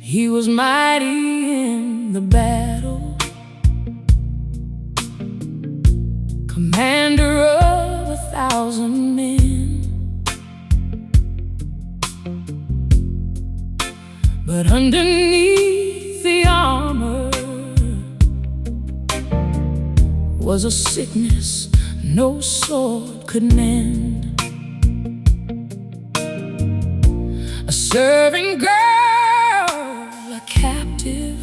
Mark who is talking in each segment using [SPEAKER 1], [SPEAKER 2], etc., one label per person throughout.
[SPEAKER 1] He was mighty in the battle, commander of 1,000 men. But underneath the armor was a sickness no sword could mend. A serving girl, a captive,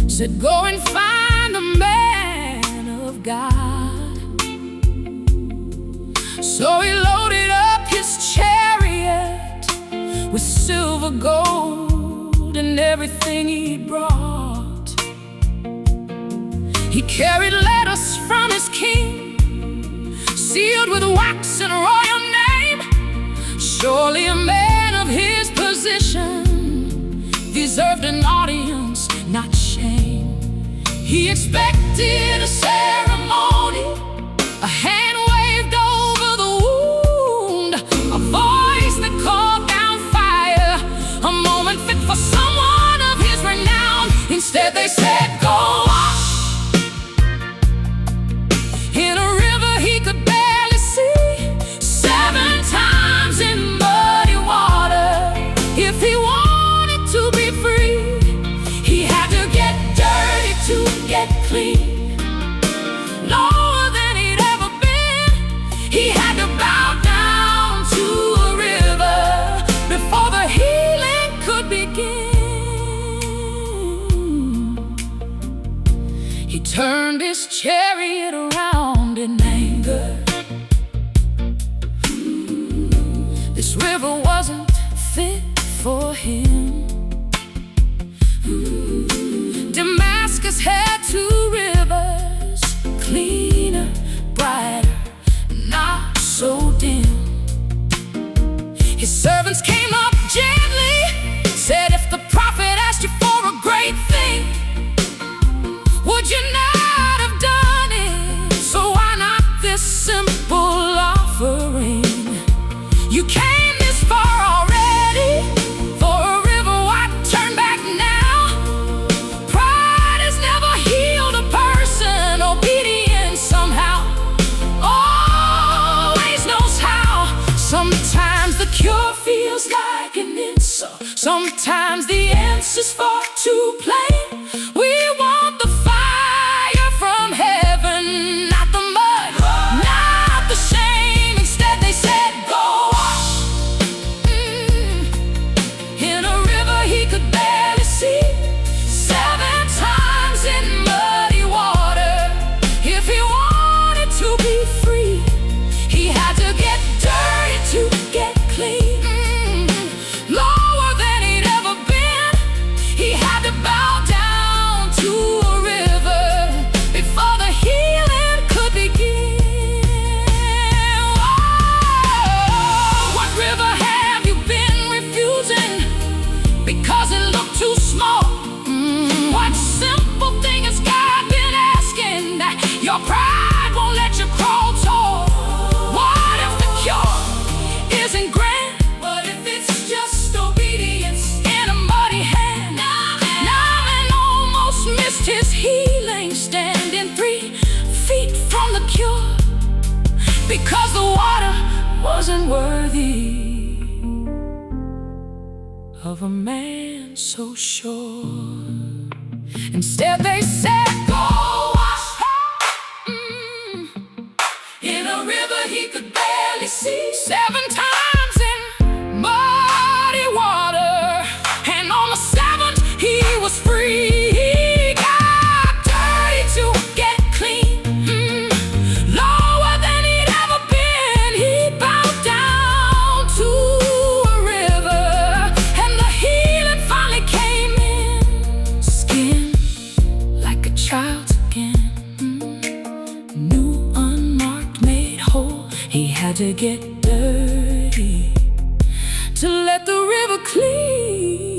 [SPEAKER 1] said, "Go and find a man of God." So he loaded up his chariot with silver, gold, and everything he brought. He carried letters from his king, sealed with wax and royal name. Surely a man of his position deserved an audience, not shame. He expected a ceremony, a hand waved over the wound, a voice that called down fire, a moment fit for someone of his renown. Instead they said, "Go wash in a river he could barely see, 7 times in muddy water. If he wanted to be free, he had to get dirty to get clean. Lower than he'd ever been, he had to bow down to a river before the healing could begin." He turned his chariot around in anger. This river wasn't fit for him. Damascus had 2 rivers, cleaner, brighter, not so dim. His servants came up gently, said, "If the prophet asked you for a great thing, would you not have done it? So why not this simple offering? You came this far already for a river, why turn back now? Pride has never healed a person. Obedience somehow always knows how. Sometimes the cure feels like an insult, sometimes the answer's far too plain. We want the fire from heaven, not the mud, not the shame. Instead they said, "Go wash in a river he could barely see, 7 times in muddy water. If he wanted to be free, he had to get dirty to get clean. Lower than he'd ever been, he had to bow down to a river before the healing could begin." Whoa, what river have you been refusing because it looked too small? What simple thing has God been asking that your pride won't let you crawl tall? What if the cure isn't grand, but if it's just obedience in a muddy hand? Naaman almost missed his healing, standing 3 feet from the cure, because the water wasn't worthy of a man so sure. Instead they said, "Go wash in a river he could barely see, 7 times in muddy water, and on the 7th he was free." He got dirty to get clean, lower than he'd ever been. He bowed down to a river, and the healing found had to get dirty to let the river clean.